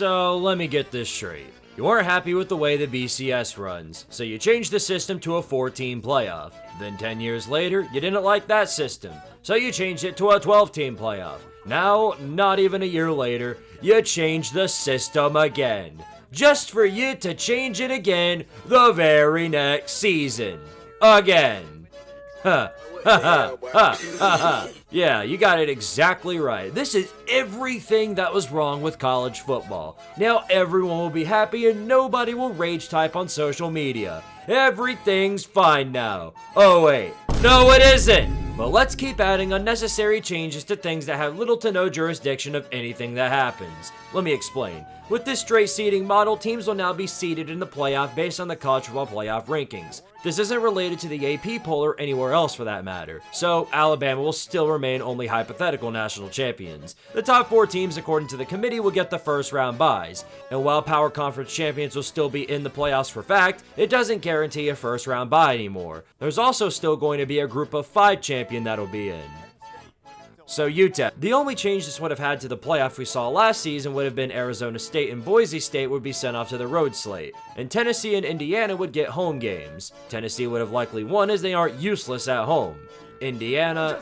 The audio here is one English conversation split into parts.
So let me get this straight. You weren't happy with the way the BCS runs, so you changed the system to a 4-team playoff. Then 10 years later, you didn't like that system, so you changed it to a 12-team playoff. Now, not even a year later, you changed the system again. Just for you to change it again the very next season. Again. Ha ha ha ha ha ha. Yeah, you got it exactly right. This is everything that was wrong with college football. Now everyone will be happy and nobody will rage type on social media. Everything's fine now. Oh wait, no it isn't! But let's keep adding unnecessary changes to things that have little to no jurisdiction of anything that happens. Let me explain. With this straight seeding model, teams will now be seeded in the playoff based on the college football playoff rankings. This isn't related to the AP poll or anywhere else for that matter, so Alabama will still remain only hypothetical national champions. The top 4 teams, according to the committee, will get the first round byes, and while Power Conference champions will still be in the playoffs for fact, it doesn't guarantee a first round bye anymore. There's also still going to be a group of 5 champion that'll be in. So UTEP. The only change this would have had to the playoff we saw last season would have been Arizona State and Boise State would be sent off to the road slate, and Tennessee and Indiana would get home games. Tennessee would have likely won as they aren't useless at home. Indiana...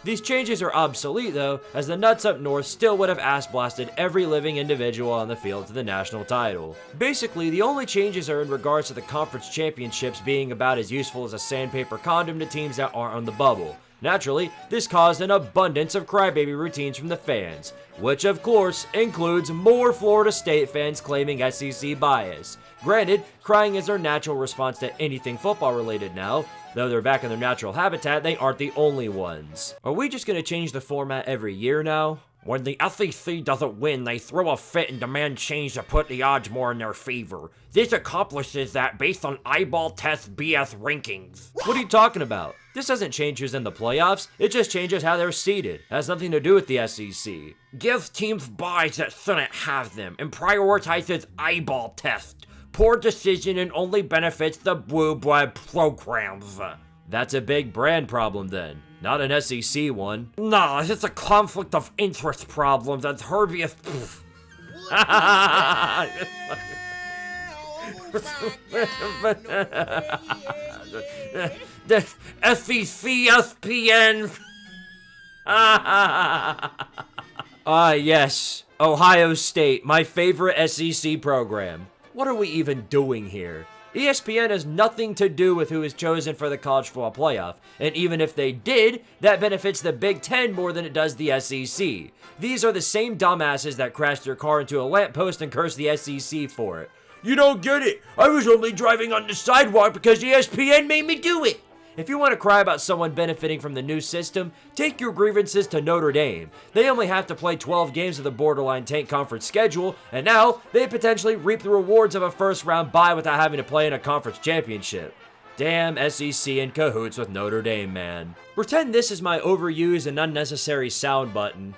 These changes are obsolete though, as the nuts up north still would have ass blasted every living individual on the field to the national title. Basically, the only changes are in regards to the conference championships being about as useful as a sandpaper condom to teams that aren't on the bubble. Naturally, this caused an abundance of crybaby routines from the fans, which of course includes more Florida State fans claiming SEC bias. Granted, crying is their natural response to anything football related now. Though they're back in their natural habitat, they aren't the only ones. Are we just gonna change the format every year now? When the SEC doesn't win, they throw a fit and demand change to put the odds more in their favor. This accomplishes that based on eyeball test BS rankings. What are you talking about? This doesn't change who's in the playoffs, it just changes how they're seeded. It has nothing to do with the SEC. Gives teams buys that shouldn't have them, and prioritizes eyeball test. Poor decision and only benefits the blue blood programs. That's a big brand problem then, not an SEC one. Nah, it's a conflict of interest problem that's Herbius. The SEC ESPN. Yes, Ohio State, my favorite SEC program. What are we even doing here? ESPN has nothing to do with who is chosen for the college football playoff, and even if they did, that benefits the Big Ten more than it does the SEC. These are the same dumbasses that crashed their car into a lamppost and cursed the SEC for it. You don't get it! I was only driving on the sidewalk because ESPN made me do it! If you want to cry about someone benefiting from the new system, take your grievances to Notre Dame. They only have to play 12 games of the borderline tank conference schedule, and now they potentially reap the rewards of a first round bye without having to play in a conference championship. Damn SEC in cahoots with Notre Dame, man. Pretend this is my overused and unnecessary sound button.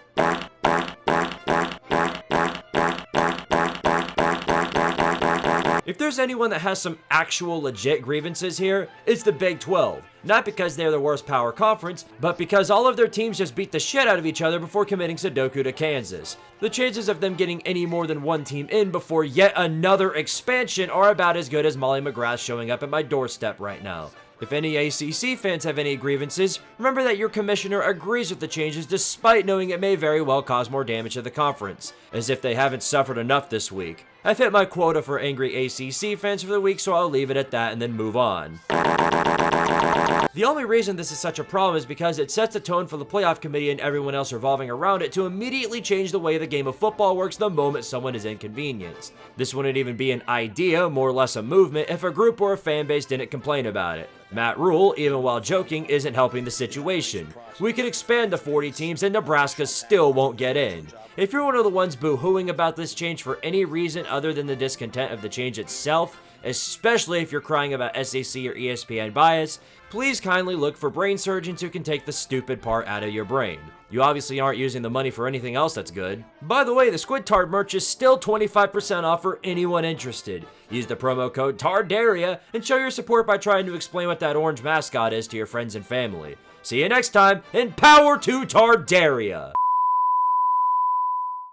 If there's anyone that has some actual legit grievances here, it's the Big 12. Not because they're the worst power conference, but because all of their teams just beat the shit out of each other before committing Sudoku to Kansas. The chances of them getting any more than one team in before yet another expansion are about as good as Molly McGrath showing up at my doorstep right now. If any ACC fans have any grievances, remember that your commissioner agrees with the changes despite knowing it may very well cause more damage to the conference, as if they haven't suffered enough this week. I've hit my quota for angry ACC fans for the week, so I'll leave it at that and then move on. The only reason this is such a problem is because it sets the tone for the playoff committee and everyone else revolving around it to immediately change the way the game of football works the moment someone is inconvenienced. This wouldn't even be an idea, more or less a movement, if a group or a fan base didn't complain about it. Matt Rule, even while joking, isn't helping the situation. We could expand to 40 teams and Nebraska still won't get in. If you're one of the ones boo-hooing about this change for any reason other than the discontent of the change itself, especially if you're crying about SEC or ESPN bias, please kindly look for brain surgeons who can take the stupid part out of your brain. You obviously aren't using the money for anything else that's good. By the way, the Squidtard merch is still 25% off for anyone interested. Use the promo code TARDARIA and show your support by trying to explain what that orange mascot is to your friends and family. See you next time, and power to Tardaria!